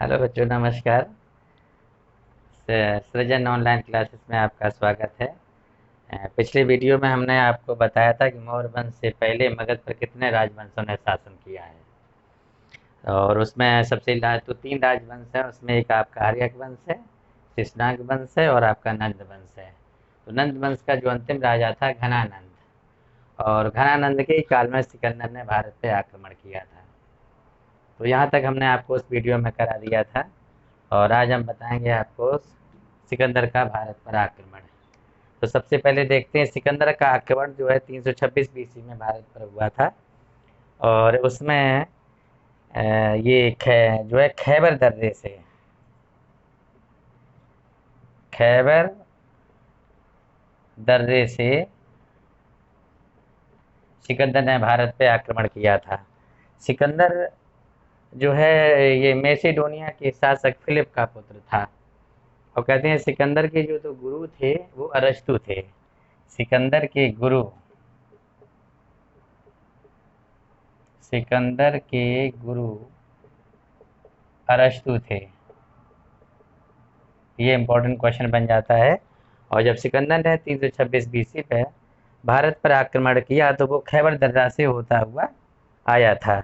Hello बच्चों, नमस्कार। सृजन ऑनलाइन क्लासेस में आपका स्वागत है। पिछले वीडियो में हमने आपको बताया था कि मौर्य वंश से पहले मगध पर कितने राजवंशों ने शासन किया है। और उसमें सबसे तो तीन राजवंश है। उसमें एक आपका आर्यक वंश है, शिशुनाग वंश है और आपका नंद वंश है। तो नंद वंश का जो अंतिम राजा था घनानंद, और घनानंद के ही काल में सिकंदर ने भारत पे आक्रमण किया था। तो यहाँ तक हमने आपको उस वीडियो में करा दिया था। और आज हम बताएंगे आपको सिकंदर का भारत पर आक्रमण। तो सबसे पहले देखते हैं सिकंदर का आक्रमण जो है 326 बीसी में भारत पर हुआ था। और उसमें ये जो है खैबर दर्रे से, खैबर दर्रे से सिकंदर ने भारत पे आक्रमण किया था। सिकंदर जो है ये मैसेडोनिया के शासक फिलिप का पुत्र था। और कहते हैं सिकंदर के जो तो गुरु थे वो अरस्तु थे। सिकंदर के गुरु, सिकंदर के गुरु अरस्तु थे। ये इंपॉर्टेंट क्वेश्चन बन जाता है। और जब सिकंदर ने 326 बीसी पे भारत पर आक्रमण किया तो वो खैबर दर्रा से होता हुआ आया था।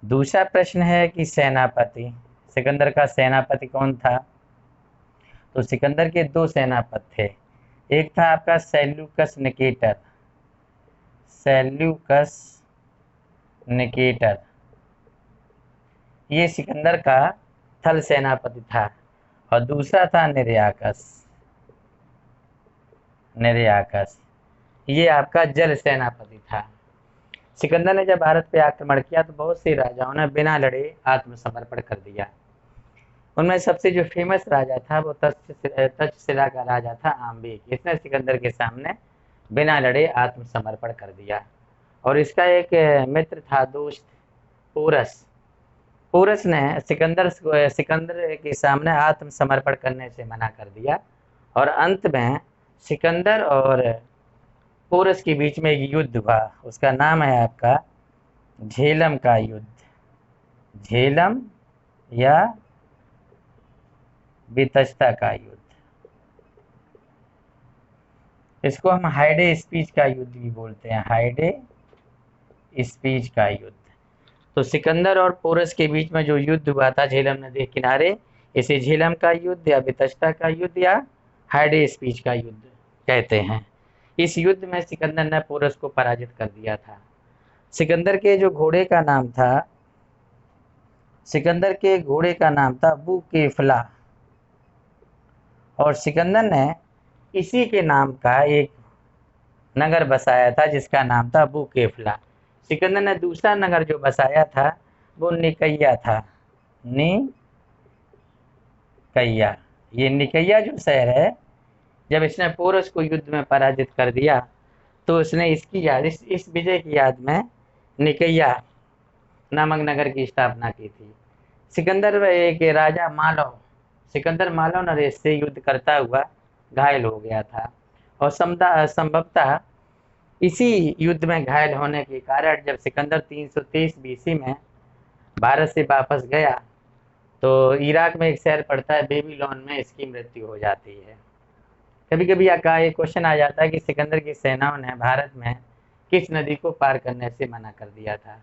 दूसरा प्रश्न है कि सेनापति, सिकंदर का सेनापति कौन था? तो सिकंदर के दो सेनापति थे। एक था आपका सेल्यूकस निकेटर, सेल्यूकस निकेटर, ये सिकंदर का थल सेनापति था। और दूसरा था निर्याकस, निर्याकस, ये आपका जल सेनापति था। सिकंदर ने जब भारत पे आक्रमण किया तो बहुत से राजाओं ने बिना लड़े आत्मसमर्पण कर दिया। उनमें सबसे जो फेमस राजा था वो तक्षशिला का राजा था आम्बिक। इसने सिकंदर के सामने बिना लड़े आत्मसमर्पण कर दिया। और इसका एक मित्र था, दोस्त पोरस। पोरस ने सिकंदर के सामने आत्मसमर्पण करने से मना कर दिया। और अंत में सिकंदर और पोरस के बीच में एक युद्ध हुआ। उसका नाम है आपका झेलम का युद्ध, झेलम या वितस्ता का युद्ध। इसको हम हाइडे स्पीच का युद्ध भी बोलते हैं, हाइडे स्पीच का युद्ध। तो सिकंदर और पोरस के बीच में जो युद्ध हुआ था झेलम नदी के किनारे, इसे झेलम का युद्ध या वितस्ता का युद्ध या हाइडे स्पीच का युद्ध कहते हैं। इस युद्ध में सिकंदर ने पोरस को पराजित कर दिया था। सिकंदर के जो घोड़े का नाम था, सिकंदर के घोड़े का नाम था बुकेफला। और सिकंदर ने इसी के नाम का एक नगर बसाया था जिसका नाम था बुकेफला। सिकंदर ने दूसरा नगर जो बसाया था वो निकैया था, निकैया। ये निकैया जो शहर है, जब इसने पोरस को युद्ध में पराजित कर दिया तो उसने इसकी याद, इस विजय की याद में निकैया नामक नगर की स्थापना की थी। सिकंदर एक राजा मालव, सिकंदर मालव नरेश से युद्ध करता हुआ घायल हो गया था। और संभवतः इसी युद्ध में घायल होने के कारण जब सिकंदर 323 बीसी में भारत से वापस गया तो इराक में एक शहर पड़ता है बेबीलोन में, इसकी मृत्यु हो जाती है। कभी कभी ये क्वेश्चन आ जाता है कि सिकंदर की सेनाओं ने भारत में किस नदी को पार करने से मना कर दिया था?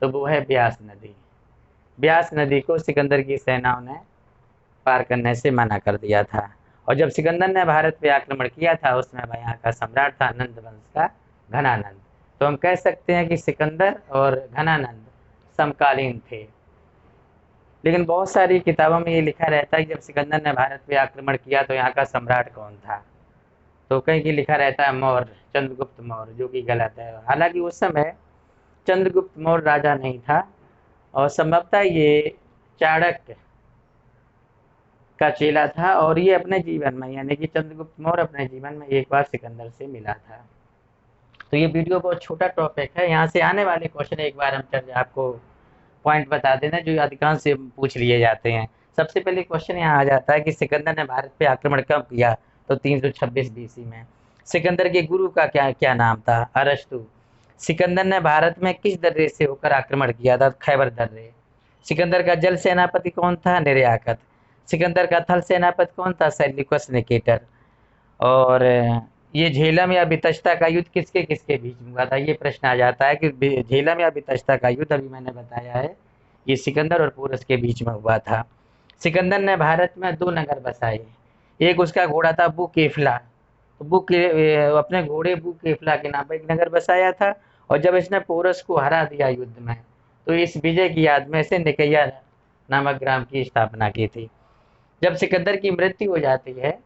तो वो है ब्यास नदी। ब्यास नदी को सिकंदर की सेनाओं ने पार करने से मना कर दिया था। और जब सिकंदर ने भारत पे आक्रमण किया था उसमें यहाँ का सम्राट था नंद वंश का घनानंद। तो हम कह सकते हैं कि सिकंदर और घनानंद समकालीन थे। लेकिन बहुत सारी किताबों में ये लिखा रहता है कि जब सिकंदर ने भारत पे आक्रमण किया तो यहाँ का सम्राट कौन था? तो कहीं की लिखा रहता है मौर्य, चंद्रगुप्त मौर्य, जो कि गलत है। हालांकि उस समय चंद्रगुप्त मौर्य राजा नहीं था और संभवतः ये चाणक्य का चेला था। और ये अपने जीवन में, यानी कि चंद्रगुप्त मौर्य अपने जीवन में एक बार सिकंदर से मिला था। तो ये वीडियो बहुत छोटा टॉपिक है, यहाँ से आने वाले क्वेश्चन एक बार हम आपको पॉइंट बता देना जो अधिकांश से पूछ लिए जाते हैं। सबसे पहले क्वेश्चन यहाँ आ जाता है कि सिकंदर ने भारत पे आक्रमण कब किया? तो 326 बीसी में। सिकंदर के गुरु का क्या क्या नाम था? अरस्तु। सिकंदर ने भारत में किस दर्रे से होकर आक्रमण किया था? खैबर दर्रे। सिकंदर का जल सेनापति कौन था? निर्याकत। सिकंदर का थल सेनापति कौन था? Seleucus Nicator. और ये झेलम या बितश्ता का युद्ध किसके किसके बीच में हुआ था? ये प्रश्न आ जाता है कि झेलम या बितश्ता का युद्ध, अभी मैंने बताया है, ये सिकंदर और पोरस के बीच में हुआ था। सिकंदर ने भारत में 2 नगर बसाए। एक उसका घोड़ा था बुकेफला, तो अपने घोड़े बुकेफला के नाम पर एक नगर बसाया था। और जब इसने पोरस को हरा दिया युद्ध में, तो इस विजय की याद में इसे निकैया नामक ग्राम की स्थापना की थी। जब सिकंदर की मृत्यु हो जाती है,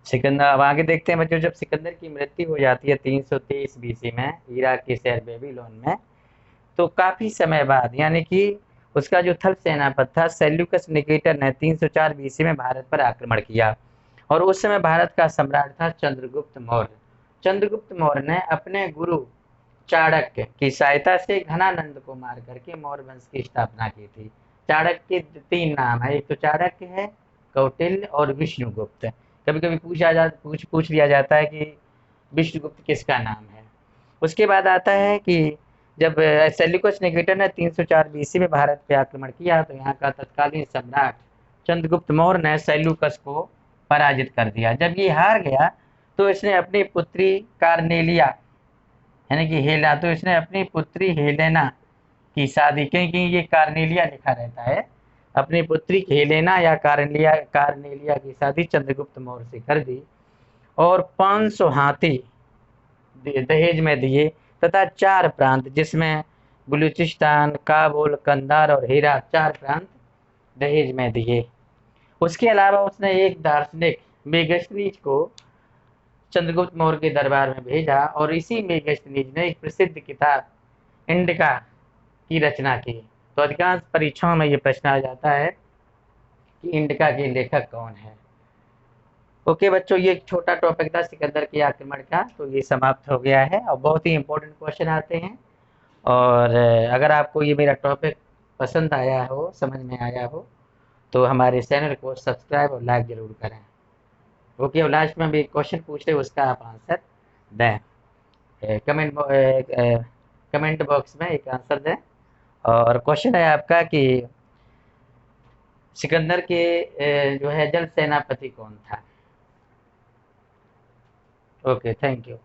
सिकंदर, अब आगे देखते हैं बच्चों, जब सिकंदर की मृत्यु हो जाती है 323 बीसी में इराक के शहर बेबीलोन में, तो काफी समय बाद, यानी कि उसका जो थल सेनापति था सेल्यूकस निकेटर ने 304 बीसी में भारत पर आक्रमण किया। और उस समय भारत का सम्राट था चंद्रगुप्त मौर्य। चंद्रगुप्त मौर्य ने अपने गुरु चाणक्य की सहायता से घनानंद को मार करके मौर्य वंश की स्थापना की थी। चाणक्य के 3 नाम है, एक तो चाणक्य है, कौटिल्य और विष्णुगुप्त। कभी कभी पूछ लिया जाता है कि विष्णुगुप्त किसका नाम है। उसके बाद आता है कि जब सेल्यूकस निकेटर ने 304 बीसी में भारत पे आक्रमण किया, तो यहाँ का तत्कालीन सम्राट चंद्रगुप्त मौर्य ने सेल्यूकस को पराजित कर दिया। जब ये हार गया, तो इसने अपनी पुत्री कार्नेलिया, यानी कि हेला, तो इसने अपनी पुत्री हेलेना की शादी, क्योंकि ये कार्नेलिया लिखा रहता है, अपनी पुत्री हेलेना या कार्नेलिया की शादी चंद्रगुप्त मौर्य से कर दी। और 500 हाथी दहेज में दिए, तथा 4 प्रांत, जिसमें बलूचिस्तान, काबुल, कंधार और हेरा, 4 प्रांत दहेज में दिए। उसके अलावा उसने एक दार्शनिक मेगस्थनीज को चंद्रगुप्त मौर्य के दरबार में भेजा, और इसी मेगस्थनीज ने एक प्रसिद्ध किताब इंडिका की रचना की। तो अधिकांश परीक्षाओं में ये प्रश्न आ जाता है कि इंडिका के लेखक कौन है। ओके बच्चों, ये एक छोटा टॉपिक था सिकंदर के आक्रमण का, तो ये समाप्त हो गया है। और बहुत ही इंपॉर्टेंट क्वेश्चन आते हैं। और अगर आपको ये मेरा टॉपिक पसंद आया हो, समझ में आया हो, तो हमारे चैनल को सब्सक्राइब और लाइक जरूर करें। ओके, और लास्ट में भी एक क्वेश्चन पूछे, उसका आप आंसर दें। कमेंट बॉक्स में एक आंसर दें। और क्वेश्चन है आपका कि सिकंदर के जो है जल सेनापति कौन था। Okay, thank you.